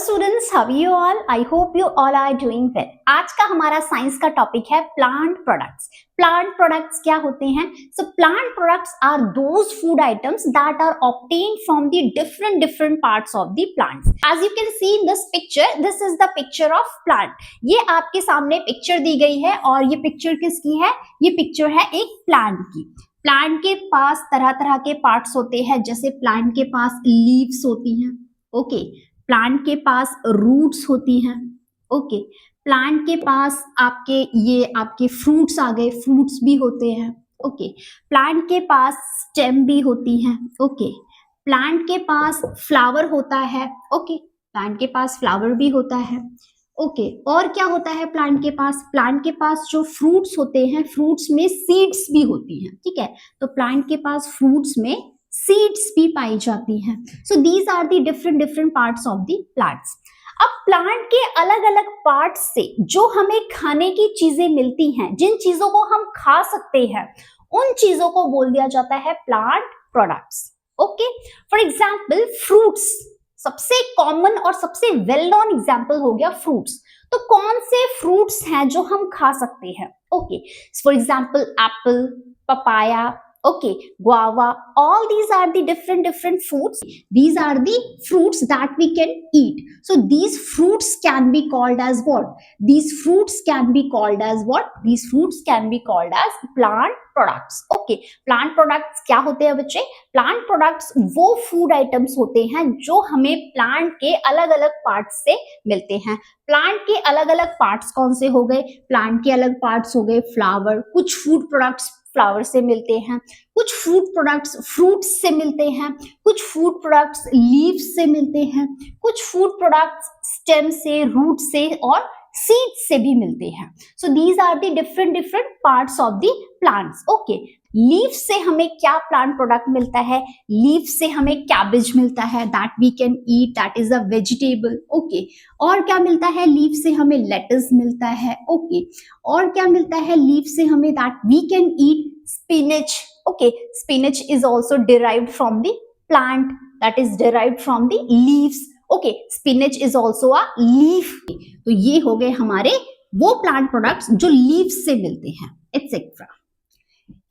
students, how are you all? I hope you all are doing well. आज का हमारा science का topic है प्लांट प्रोडक्ट्स. प्लांट प्रोडक्ट्स क्या होते हैं? So plant products are those food items that are obtained from the different parts of the plants. As you can see in this picture, this is the picture of plant. ये आपके सामने picture दी गई है और ये picture किसकी है? ये पिक्चर है एक प्लांट की. प्लांट के पास तरह तरह के पार्ट्स होते हैं, जैसे प्लांट के पास लीव्स होती हैं, ओके, प्लांट के पास रूट्स होती हैं, ओके, प्लांट के पास आपके फ्रूट्स आ गए, फ्रूट्स भी होते हैं, ओके, प्लांट के पास स्टेम भी होती हैं, ओके, प्लांट के पास फ्लावर होता है, ओके, प्लांट के पास फ्लावर भी होता है, ओके, और क्या होता है प्लांट के पास? प्लांट के पास जो फ्रूट्स होते हैं, फ्रूट्स में सीड्स भी होती हैं, ठीक है, तो प्लांट के पास फ्रूट्स में सीड्स भी पाई जाती हैं. So these are the different parts of the plants. अब प्लांट के अलग अलग पार्ट्स से जो हमें खाने की चीजें मिलती हैं, जिन चीजों को हम खा सकते हैं, उन चीजों को बोल दिया जाता है plant products. Okay, for example fruits सबसे कॉमन और सबसे वेल नोन एग्जाम्पल हो गया फ्रूट्स. तो कौन से फ्रूट्स हैं जो हम खा सकते हैं? Okay, for example Apple, papaya, okay, guava, all these are the different fruits. These are the fruits that we can eat. So these fruits can be called as what? These fruits can be called as what? These fruits can be called as plant products. Okay, plant products क्या होते हैं बच्चे? Plant products वो food items होते हैं जो हमें plant के अलग अलग parts से मिलते हैं. प्लांट के अलग अलग पार्ट्स कौन से हो गए? प्लांट के अलग पार्ट्स हो गए फ्लावर, कुछ फूड प्रोडक्ट्स फ्लावर से मिलते हैं, कुछ फूड प्रोडक्ट्स फ्रूट्स से मिलते हैं, कुछ फूड प्रोडक्ट्स लीव्स से मिलते हैं, कुछ फूड प्रोडक्ट्स स्टेम से, रूट से और सीड्स से भी मिलते हैं. So these are the different parts of the plants. Okay, leaf से हमें क्या प्लांट प्रोडक्ट मिलता है? लीफ से हमें कैबेज मिलता है, that we can eat, that is a vegetable. Okay, और क्या मिलता है? लीफ से हमें लेटस मिलता है. ओके, और क्या मिलता है लीफ से हमें? That we can eat spinach. Okay, spinach is also derived from the plant, that is derived from the leaves. Okay, spinach is also a leaf. तो ये हो गए हमारे वो प्लांट प्रोडक्ट्स जो लीव्स से मिलते हैं, एटसेट्रा.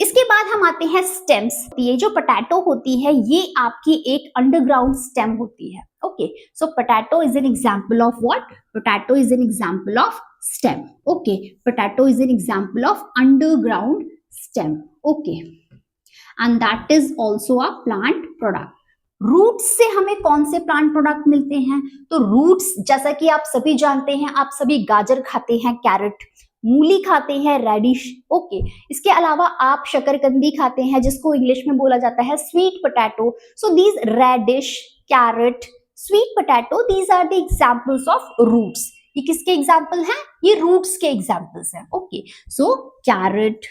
इसके बाद हम आते हैं स्टेम्स. ये जो पोटैटो होती है, ये आपकी एक अंडरग्राउंड स्टेम होती है. Okay, so potato is an example of what? Potato is an example of stem. Okay, potato is an example of underground stem. Okay, and that is also a plant product. Roots से हमें कौन से plant product मिलते हैं? तो roots, जैसा कि आप सभी जानते हैं, आप सभी गाजर खाते हैं, कैरेट, मूली खाते हैं, रेडिश. ओके, इसके अलावा आप शकरकंदी खाते हैं, जिसको इंग्लिश में बोला जाता है sweet potato. So these radish, carrot, sweet potato, these are the examples of roots. ये किसके एग्जांपल हैं? ये रूट्स के एग्जांपल्स हैं. Okay, so carrot,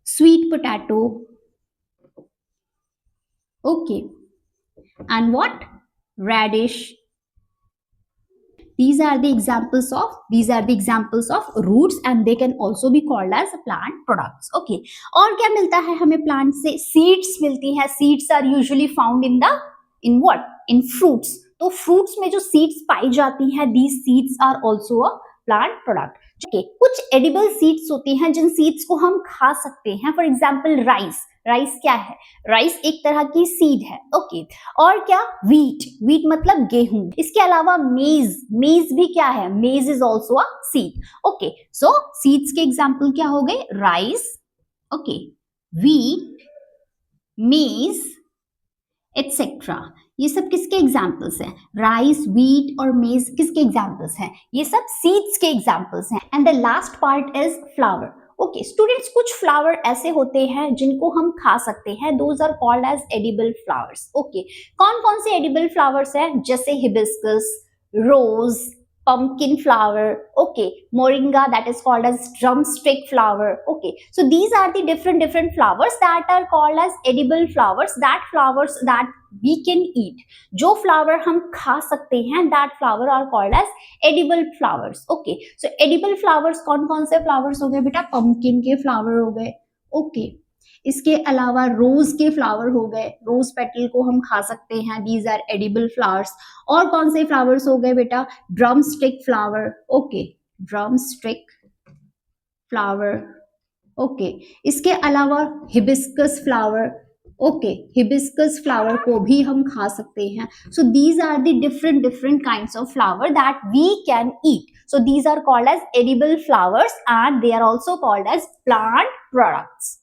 sweet potato, okay, and what? Radish. These are the examples of roots, and they can also be called as plant products. Okay, और क्या मिलता है हमें प्लांट से? सीड्स मिलती हैं. Seeds are usually found in what? In fruits. तो fruits में जो सीड्स पाई जाती हैं, these seeds are also a plant product. Okay, कुछ एडिबल सीड्स होती हैं जिन सीड्स को हम खा सकते हैं. For example rice. राइस क्या है? राइस एक तरह की सीड है. ओके, और क्या? व्हीट. व्हीट मतलब गेहूं. इसके अलावा मेज. मेज भी क्या है? मेज is also a seed. Okay, so seeds के एग्जाम्पल क्या हो गए? राइस, ओके, व्हीट, मेज, एटसेट्रा. ये सब किसके एग्जाम्पल्स हैं? राइस, व्हीट और मेज किसके एग्जाम्पल्स हैं? ये सब सीड्स के एग्जाम्पल्स हैं. And the last part is flower. Okay students, कुछ फ्लावर ऐसे होते हैं जिनको हम खा सकते हैं. Those are called as edible flowers. Okay, कौन कौन से एडिबल फ्लावर्स हैं? जैसे hibiscus, rose, pumpkin flower, okay, moringa, that is called as drumstick flower. Okay, so these are the different flowers that are called as edible flowers, that flowers that we can eat. जो flower हम खा सकते हैं, that flower are called as edible flowers. Okay, so edible flowers कौन कौन से flowers हो गए बेटा? pumpkin के flower हो गए. Okay, इसके अलावा रोज के फ्लावर हो गए, रोज पेटल को हम खा सकते हैं, दीज आर एडिबल फ्लावर्स। और कौन से फ्लावर्स हो गए बेटा, drum stick flower, okay, drum stick flower, okay. इसके अलावा hibiscus flower, okay, hibiscus flower को भी हम खा सकते हैं। So these are the different different kinds of flower that we can eat. So these are called as edible flowers and they are also called as plant products.